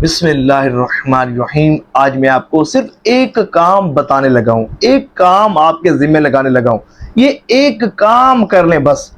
بسم اللہ الرحمن الرحیم۔ آج میں آپ کو صرف ایک کام بتانے لگا ہوں، ایک کام آپ کے ذمہ لگانے لگا ہوں۔ یہ ایک کام کر لیں بس،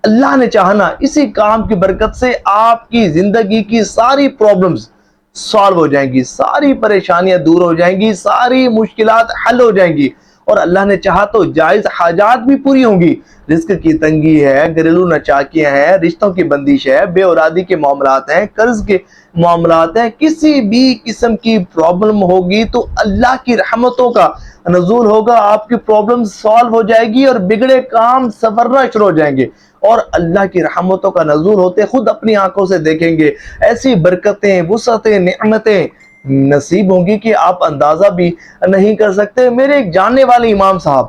اللہ نے چاہنا اسی کام کی برکت سے آپ کی زندگی کی ساری پرابلمز سالو ہو جائیں گی، ساری پریشانیاں دور ہو جائیں گی، ساری مشکلات حل ہو جائیں گی، اور اللہ نے چاہا تو جائز حاجات بھی پوری ہوں گی۔ رزق کی تنگی ہے، گھریلو نچاکیاں ہیں، رشتوں کی بندش ہے، بے اولادی کے معاملات ہیں، قرض کے معاملات ہیں، کسی بھی قسم کی پرابلم ہوگی تو اللہ کی رحمتوں کا نزول ہوگا، آپ کی پرابلم سالو ہو جائے گی اور بگڑے کام سنورنا شروع ہو جائیں گے، اور اللہ کی رحمتوں کا نزول ہوتے خود اپنی آنکھوں سے دیکھیں گے۔ ایسی برکتیں، وسعتیں، نعمتیں نصیب ہوں گی کہ آپ اندازہ بھی نہیں کر سکتے۔ میرے ایک جاننے والے امام صاحب،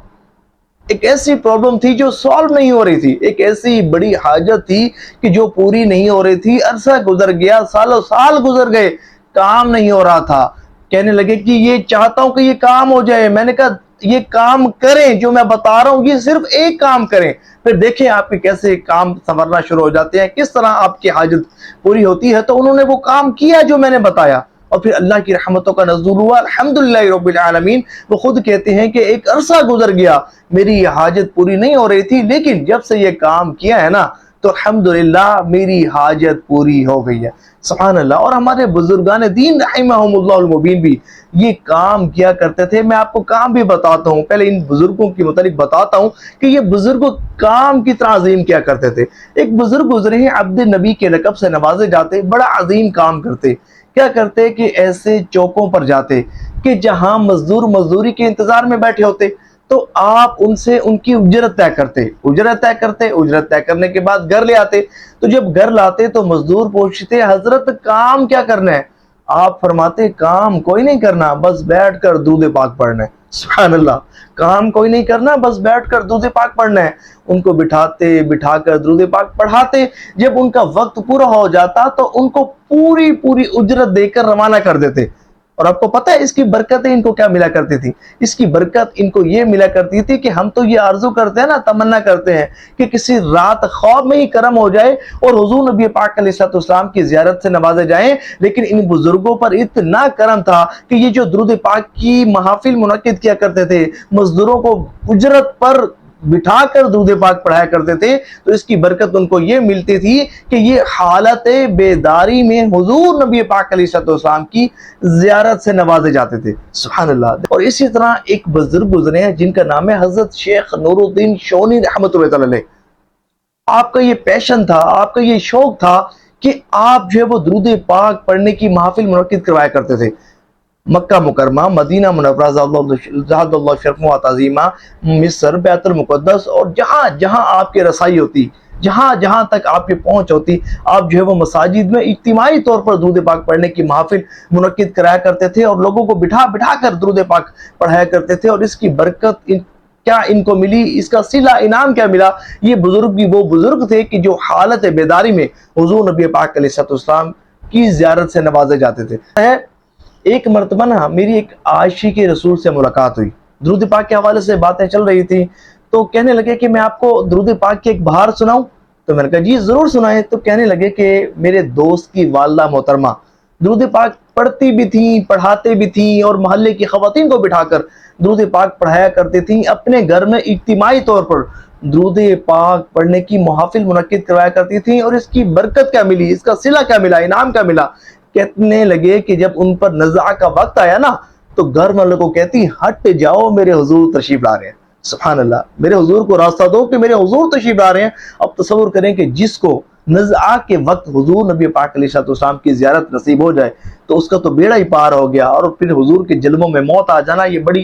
ایک ایسی پرابلم تھی جو سالو نہیں ہو رہی تھی، ایک ایسی بڑی حاجت تھی کہ جو پوری نہیں ہو رہی تھی، عرصہ گزر گیا، سالوں سال گزر گئے، کام نہیں ہو رہا تھا۔ کہنے لگے کہ یہ چاہتا ہوں کہ یہ کام ہو جائے۔ میں نے کہا یہ کام کریں جو میں بتا رہا ہوں، یہ صرف ایک کام کریں، پھر دیکھیں آپ کے کیسے کام سنورنا شروع ہو جاتے ہیں، کس طرح آپ کی حاجت پوری ہوتی ہے۔ تو انہوں نے وہ کام کیا جو میں نے بتایا، اور پھر اللہ کی رحمتوں کا نزول ہوا، الحمدللہ رب العالمین۔ وہ خود کہتے ہیں کہ ایک عرصہ گزر گیا، میری یہ حاجت پوری نہیں ہو رہی تھی، لیکن جب سے یہ کام کیا ہے نا تو الحمدللہ میری حاجت پوری ہو گئی ہے۔ سبحان اللہ۔ اور ہمارے بزرگان دین رحمہم اللہ المبین بھی یہ کام کیا کرتے تھے۔ میں آپ کو کام بھی بتاتا ہوں، پہلے ان بزرگوں کے متعلق بتاتا ہوں کہ یہ بزرگ کام کی طرح عظیم کیا کرتے تھے۔ ایک بزرگ گزرے ہیں، عبد نبی کے لقب سے نوازے جاتے، بڑا عظیم کام کرتے۔ کیا کرتے کہ ایسے چوکوں پر جاتے کہ جہاں مزدور مزدوری کے انتظار میں بیٹھے ہوتے، تو آپ ان سے ان کی اجرت طے کرتے، اجرت طے کرنے کے بعد گھر لے آتے۔ تو جب گھر لاتے تو مزدور پوچھتے حضرت کام کیا کرنا ہے؟ آپ فرماتے کام کوئی نہیں کرنا، بس بیٹھ کر درود پاک پڑھنا ہے۔ سبحان اللہ، کام کوئی نہیں کرنا، بس بیٹھ کر درود پاک پڑھنا ہے۔ ان کو بٹھا کر درود پاک پڑھاتے۔ جب ان کا وقت پورا ہو جاتا تو ان کو پوری اجرت دے کر روانہ کر دیتے۔ اور آپ کو پتہ ہے اس کی برکتیں ان کو کیا ملا کرتی تھی؟ اس کی برکت ان کو یہ ملا کرتی تھی کہ ہم تو یہ آرزو کرتے ہیں نا، تمنا کرتے ہیں کہ کسی رات خواب میں ہی کرم ہو جائے اور حضور نبی پاک علیہ السلام کی زیارت سے نوازے جائیں، لیکن ان بزرگوں پر اتنا کرم تھا کہ یہ جو درود پاک کی محافل منعقد کیا کرتے تھے، مزدوروں کو اجرت پر بٹھا کر درود پاک پڑھایا کرتے تھے، تو اس کی برکت ان کو یہ ملتی تھی کہ یہ حالت بیداری میں حضور نبی پاک علیہ السلام کی زیارت سے نوازے جاتے تھے۔ سبحان اللہ۔ اور اسی طرح ایک بزرگ گزرے ہیں جن کا نام ہے حضرت شیخ نور الدین شونی رحمۃ اللہ علیہ۔ آپ کا یہ پیشن تھا، آپ کا یہ شوق تھا کہ آپ جو ہے وہ درود پاک پڑھنے کی محافل منعقد کروایا کرتے تھے۔ مکہ مکرمہ، مدینہ منورہ، زاد اللہ شرف و تعظیمہ، مصر، بیت المقدس، اور جہاں جہاں آپ کی رسائی ہوتی، جہاں تک آپ کی پہنچ ہوتی، آپ جو ہے وہ مساجد میں اجتماعی طور پر درود پاک پڑھنے کی محافل منعقد کرایا کرتے تھے، اور لوگوں کو بٹھا کر درود پاک پڑھایا کرتے تھے۔ اور اس کی برکت کیا ان کو ملی، اس کا صلہ انعام کیا ملا؟ یہ بزرگ بھی وہ بزرگ تھے کہ جو حالت بیداری میں حضور نبی پاک علیہ السلام کی زیارت سے نوازے جاتے تھے۔ ایک مرتبہ نا میری ایک عاشق رسول سے ملاقات ہوئی، درود پاک کے حوالے سے باتیں چل رہی تھی، تو کہنے لگے کہ میں آپ کو درود پاک کی ایک بہار سناؤں؟ تو میں نے کہا جی ضرور سنائیں۔ تو کہنے لگے کہ میرے دوست کی والدہ محترمہ درود پاک پڑھتی بھی تھیں، پڑھاتے بھی تھیں، اور محلے کی خواتین کو بٹھا کر درود پاک پڑھایا کرتی تھیں، اپنے گھر میں اجتماعی طور پر درود پاک پڑھنے کی محافل منعقد کروایا کرتی تھیں۔ اور اس کی برکت کیا ملی، اس کا صلہ کیا ملا، انعام کیا ملا؟ کہنے لگے کہ جب ان پر نزع کا وقت آیا نا تو گھر والوں کو کہتی ہٹ جاؤ، میرے حضور تشریف لا رہے ہیں۔ سبحان اللہ، میرے حضور کو راستہ دو کہ میرے حضور تشریف لا رہے ہیں۔ اب تصور کریں کہ جس کو نزع کے وقت حضور نبی پاک علیہ السلام کی زیارت نصیب ہو جائے تو اس کا تو بیڑا ہی پار ہو گیا، اور پھر حضور کے جلووں میں موت آ جانا یہ بڑی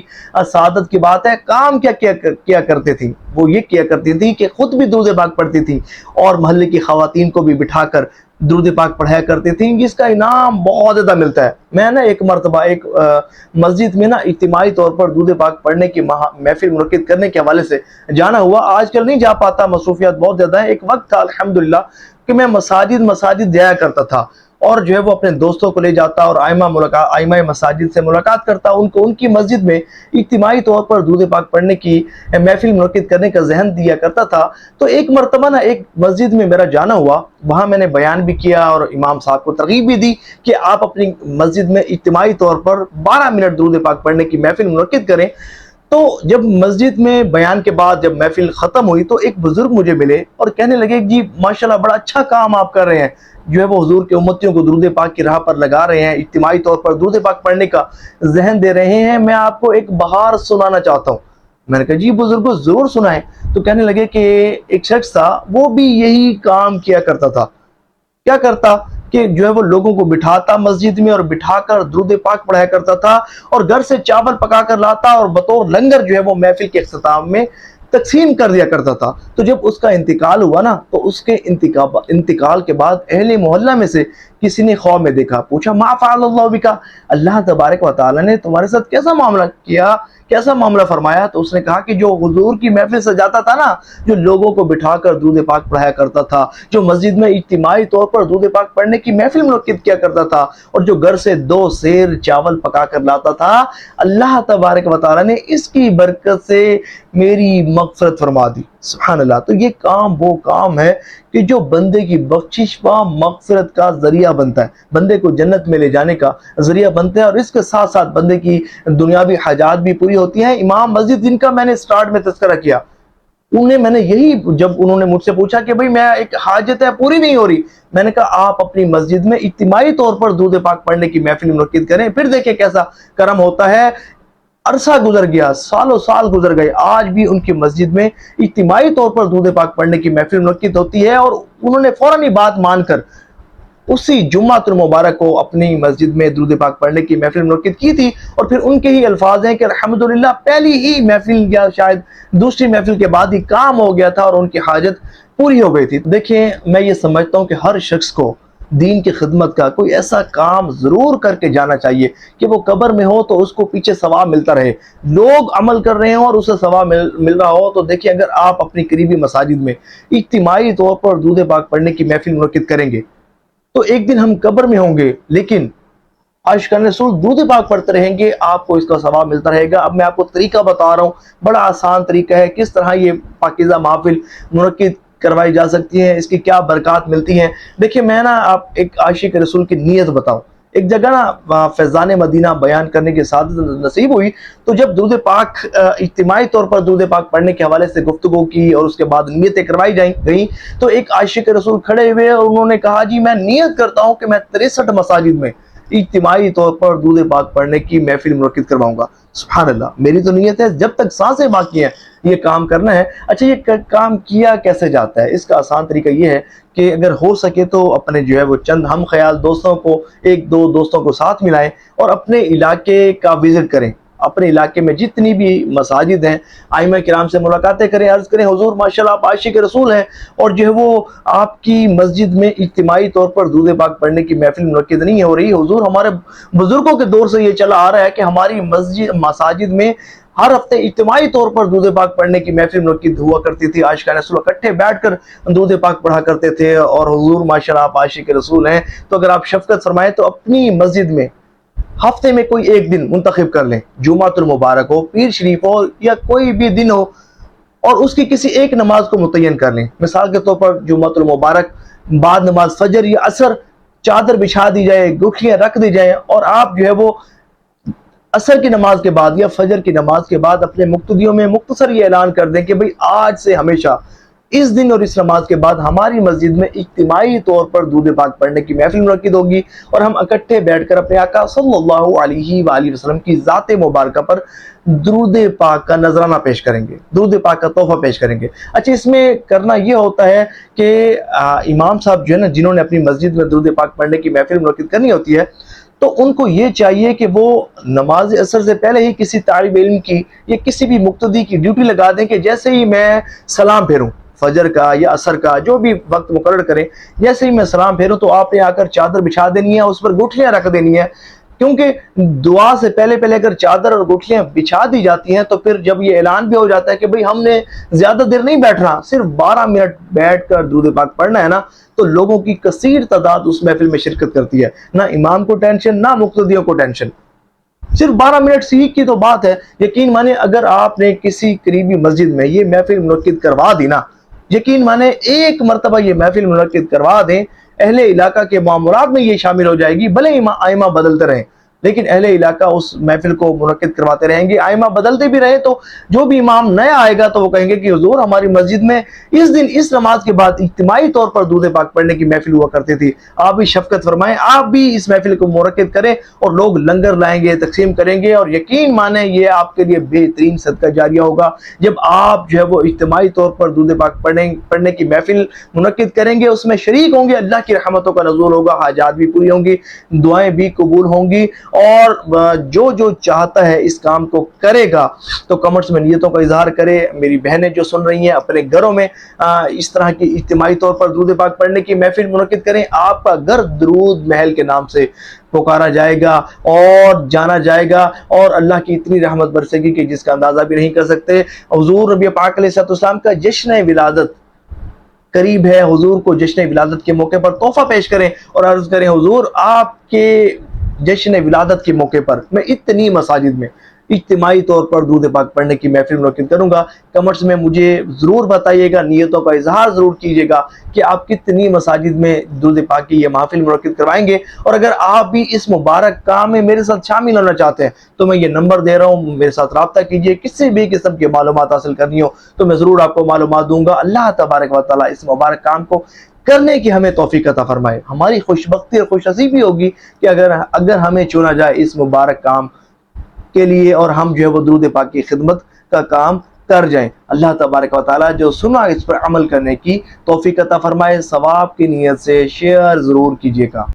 سعادت کی بات ہے۔ کام کیا کرتے تھیں؟ وہ یہ کیا کرتی تھیں کہ خود بھی درود پاک پڑھتی تھیں اور محلے کی خواتین کو بھی بٹھا کر درود پاک پڑھایا کرتی تھیں، جس کا انعام بہت زیادہ ملتا ہے۔ میں نے ایک مرتبہ ایک مسجد میں نا اجتماعی طور پر درود پاک پڑھنے کی محفل منعقد کرنے کے حوالے سے جانا ہوا۔ آج کل نہیں جا پاتا، مصروفیات بہت زیادہ ہیں۔ ایک وقت تھا الحمدللہ کہ میں مساجد جایا کرتا تھا، اور جو ہے وہ اپنے دوستوں کو لے جاتا اور آئمہ مساجد سے ملاقات کرتا، ان کو ان کی مسجد میں اجتماعی طور پر درود پاک پڑھنے کی محفل منعقد کرنے کا ذہن دیا کرتا تھا۔ تو ایک مرتبہ نا ایک مسجد میں میرا جانا ہوا، وہاں میں نے بیان بھی کیا اور امام صاحب کو ترغیب بھی دی کہ آپ اپنی مسجد میں اجتماعی طور پر 12 منٹ درود پاک پڑھنے کی محفل منعقد کریں۔ تو جب مسجد میں بیان کے بعد جب محفل ختم ہوئی تو ایک بزرگ مجھے ملے اور کہنے لگے جی ماشاءاللہ بڑا اچھا کام آپ کر رہے ہیں، جو ہے وہ حضور کے امتیوں کو درود پاک کی راہ پر لگا رہے ہیں، اجتماعی طور پر درود پاک پڑھنے کا ذہن دے رہے ہیں، میں آپ کو ایک بہار سنانا چاہتا ہوں۔ میں نے کہا جی بزرگوں ضرور سنائیں۔ تو کہنے لگے کہ ایک شخص تھا، وہ بھی یہی کام کیا کرتا تھا۔ کیا کرتا کہ جو ہے وہ لوگوں کو بٹھاتا مسجد میں اور بٹھا کر درود پاک پڑھایا کرتا تھا، اور گھر سے چاول پکا کر لاتا اور بطور لنگر جو ہے وہ محفل کے اختتام میں تقسیم کر دیا کرتا تھا۔ تو جب اس کا انتقال ہوا نا، تو اس کے انتقال کے بعد اہل محلہ میں سے کسی نے خواب میں دیکھا، پوچھا ما فعل اللہ بکا، اللہ تبارک و تعالی نے تمہارے ساتھ کیسا معاملہ کیا، کیسا معاملہ فرمایا؟ تو اس نے کہا کہ جو حضور کی محفل سجاتا تھا نا، جو لوگوں کو بٹھا کر درود پاک پڑھایا کرتا تھا، جو مسجد میں اجتماعی طور پر درود پاک پڑھنے کی محفل منعقد کیا کرتا تھا، اور جو گھر سے 2 سیر چاول پکا کر لاتا تھا، اللہ تبارک و تعالی نے اس کی برکت سے میری مغفرت فرما دی۔ سبحان اللہ۔ تو یہ کام وہ کام ہے کہ جو بندے کی بخشش و مغفرت کا ذریعہ بنتا ہے، بندے کو جنت میں لے جانے کا ذریعہ بنتا ہے، اور اس کے ساتھ ساتھ بندے کی دنیاوی حاجات بھی پوری ہوتی ہیں۔ امام مسجد جن کا میں نے سٹارٹ میں تذکرہ کیا، میں نے یہی جب انہوں نے مجھ سے پوچھا کہ بھئی میں ایک حاجت ہے پوری نہیں ہو رہی، میں نے کہا آپ اپنی مسجد میں اجتماعی طور پر درود پاک پڑھنے کی محفل منعقد کریں، پھر دیکھیں کیسا کرم ہوتا ہے۔ عرصہ گزر گیا، سالوں سال گزر گئے، آج بھی ان کی مسجد میں اجتماعی طور پر درود پاک پڑھنے کی محفل منعقد ہوتی ہے، اور انہوں نے فوراً ہی بات مان کر اسی جمعۃ المبارک کو اپنی مسجد میں درود پاک پڑھنے کی محفل منعقد کی تھی، اور پھر ان کے ہی الفاظ ہیں کہ الحمدللہ پہلی ہی محفل یا شاید دوسری محفل کے بعد ہی کام ہو گیا تھا اور ان کی حاجت پوری ہو گئی تھی۔ دیکھیں میں یہ سمجھتا ہوں کہ ہر شخص کو دین کی خدمت کا کوئی ایسا کام ضرور کر کے جانا چاہیے کہ وہ قبر میں ہو تو اس کو پیچھے ثواب ملتا رہے، لوگ عمل کر رہے ہوں اور اسے ثواب مل رہا ہو۔ تو دیکھیں اگر آپ اپنی قریبی مساجد میں اجتماعی طور پر درود پاک پڑھنے کی محفل منعقد کریں گے تو ایک دن ہم قبر میں ہوں گے، لیکن عاشقان رسول درود پاک پڑھتے رہیں گے، آپ کو اس کا ثواب ملتا رہے گا۔ اب میں آپ کو طریقہ بتا رہا ہوں، بڑا آسان طریقہ ہے کس طرح یہ پاکیزہ محفل منعقد کروائی جا سکتی ہیں، اس کی کیا برکات ملتی ہیں۔ دیکھیں میں نا آپ ایک عاشق رسول کی نیت بتاؤں۔ ایک جگہ نا فیضان مدینہ بیان کرنے کی سعادت نصیب ہوئی، تو جب درود پاک اجتماعی طور پر درود پاک پڑھنے کے حوالے سے گفتگو کی اور اس کے بعد نیتیں کروائی گئیں، تو ایک عاشق رسول کھڑے ہوئے اور انہوں نے کہا جی میں نیت کرتا ہوں کہ میں 63 مساجد میں اجتماعی طور پر درود پاک پڑھنے کی محفل منعقد کرواؤں گا۔ سبحان اللہ، میری تو نیت ہے جب تک سانسیں باقی ہیں یہ کام کرنا ہے۔ اچھا یہ کام کیا کیسے جاتا ہے؟ اس کا آسان طریقہ یہ ہے کہ اگر ہو سکے تو اپنے جو ہے وہ چند ہم خیال دوستوں کو، 1-2 دوستوں کو ساتھ ملائیں اور اپنے علاقے کا وزٹ کریں، اپنے علاقے میں جتنی بھی مساجد ہیں ائمہ کرام سے ملاقاتیں کریں، عرض کریں حضور ماشاءاللہ آپ عاشق رسول ہیں، اور جو ہے وہ آپ کی مسجد میں اجتماعی طور پر درود پاک پڑھنے کی محفل منعقد نہیں ہو رہی۔ حضور ہمارے بزرگوں کے دور سے یہ چلا آ رہا ہے کہ ہماری مساجد میں ہر ہفتے اجتماعی طور پر درود پاک پڑھنے کی محفل منعقد ہوا کرتی تھی، عاشقان رسول اکٹھے بیٹھ کر درود پاک پڑھا کرتے تھے، اور حضور ماشاءاللہ آپ عاشق رسول ہیں، تو اگر آپ شفقت فرمائیں تو اپنی مسجد میں ہفتے میں کوئی ایک دن منتخب کر لیں، جمعۃ المبارک ہو، پیر شریف ہو، یا کوئی بھی دن ہو، اور اس کی کسی ایک نماز کو متعین کر لیں۔ مثال کے طور پر جمعۃ المبارک بعد نماز فجر یا عصر چادر بچھا دی جائے، گٹھلیاں رکھ دی جائیں، اور آپ جو ہے وہ عصر کی نماز کے بعد یا فجر کی نماز کے بعد اپنے مقتدیوں میں مختصر یہ اعلان کر دیں کہ بھئی آج سے ہمیشہ اس دن اور اس نماز کے بعد ہماری مسجد میں اجتماعی طور پر درود پاک پڑھنے کی محفل منعقد ہوگی، اور ہم اکٹھے بیٹھ کر اپنے آقا صلی اللہ علیہ وآلہ وسلم کی ذات مبارکہ پر درود پاک کا نذرانہ پیش کریں گے، درود پاک کا تحفہ پیش کریں گے۔ اچھا اس میں کرنا یہ ہوتا ہے کہ امام صاحب جو ہے نا، جنہوں نے اپنی مسجد میں درود پاک پڑھنے کی محفل منعقد کرنی ہوتی ہے، تو ان کو یہ چاہیے کہ وہ نماز عصر سے پہلے ہی کسی طالب علم کی یا کسی بھی مقتدی کی ڈیوٹی لگا دیں کہ جیسے ہی میں سلام پھیروں، فجر کا یا عصر کا جو بھی وقت مقرر کریں، جیسے ہی میں سلام پھیروں تو آپ نے آ کر چادر بچھا دینی ہے، اس پر گٹھلیاں رکھ دینی ہے، کیونکہ دعا سے پہلے پہلے اگر چادر اور گٹھلیاں بچھا دی جاتی ہیں تو پھر جب یہ اعلان بھی ہو جاتا ہے کہ بھئی ہم نے زیادہ دیر نہیں بیٹھنا، صرف 12 منٹ بیٹھ کر درود پاک پڑھنا ہے نا، تو لوگوں کی کثیر تعداد اس محفل میں شرکت کرتی ہے، نہ امام کو ٹینشن نہ مقتدیوں کو ٹینشن، صرف 12 منٹ سیکھ کی تو بات ہے۔ یقین مانے اگر آپ نے کسی قریبی مسجد میں یہ محفل منعقد کروا دی نا، یقین مانے ایک مرتبہ یہ محفل منعقد کروا دیں، اہل علاقہ کے معاملات میں یہ شامل ہو جائے گی، بھلے ائمہ بدلتے رہیں لیکن اہل علاقہ اس محفل کو منعقد کرواتے رہیں گے، ائمہ بدلتے بھی رہے تو جو بھی امام نیا آئے گا تو وہ کہیں گے کہ حضور ہماری مسجد میں اس دن اس نماز کے بعد اجتماعی طور پر درود پاک پڑھنے کی محفل ہوا کرتی تھی، آپ بھی شفقت فرمائیں، آپ بھی اس محفل کو منعقد کریں، اور لوگ لنگر لائیں گے، تقسیم کریں گے، اور یقین مانیں یہ آپ کے لیے بہترین صدقہ جاریہ ہوگا۔ جب آپ جو ہے وہ اجتماعی طور پر درود پاک پڑھنے کی محفل منعقد کریں گے، اس میں شریک ہوں گے، اللہ کی رحمتوں کا نزول ہوگا، حاجات بھی پوری ہوں گی، دعائیں بھی قبول ہوں گی، اور جو چاہتا ہے اس کام کو کرے گا تو کمنٹس میں نیتوں کا اظہار کرے۔ میری بہنیں جو سن رہی ہیں اپنے گھروں میں اس طرح کی اجتماعی طور پر درود پاک پڑھنے کی محفل منعقد کریں، آپ کا گھر درود محل کے نام سے پکارا جائے گا اور جانا جائے گا، اور اللہ کی اتنی رحمت برسے گی کہ جس کا اندازہ بھی نہیں کر سکتے۔ حضور نبی پاک علیہ السلام کا جشن ولادت قریب ہے، حضور کو جشن ولادت کے موقع پر تحفہ پیش کریں اور عرض کریں حضور آپ کے جشن ولادت کے موقع پر میں اتنی مساجد میں اجتماعی طور پر درود پاک پڑھنے کی محفل منعقد کروں گا۔ کمنٹس میں مجھے ضرور بتائیے گا، نیتوں کا اظہار ضرور کیجیے گا کہ آپ کتنی مساجد میں درود پاک کی یہ محفل منعقد کروائیں گے، اور اگر آپ بھی اس مبارک کام میں میرے ساتھ شامل ہونا چاہتے ہیں تو میں یہ نمبر دے رہا ہوں، میرے ساتھ رابطہ کیجیے، کسی بھی قسم کی معلومات حاصل کرنی ہو تو میں ضرور آپ کو معلومات دوں گا۔ اللہ تبارک و تعالیٰ اس مبارک کام کو کرنے کی ہمیں توفیق عطا فرمائے۔ ہماری خوش بختی اور خوش نصیبی ہوگی کہ اگر ہمیں چنا جائے اس مبارک کام کے لیے، اور ہم جو ہے وہ درود پاک کی خدمت کا کام کر جائیں۔ اللہ تبارک و تعالیٰ جو سنا اس پر عمل کرنے کی توفیق عطا فرمائے۔ ثواب کی نیت سے شیئر ضرور کیجیے گا۔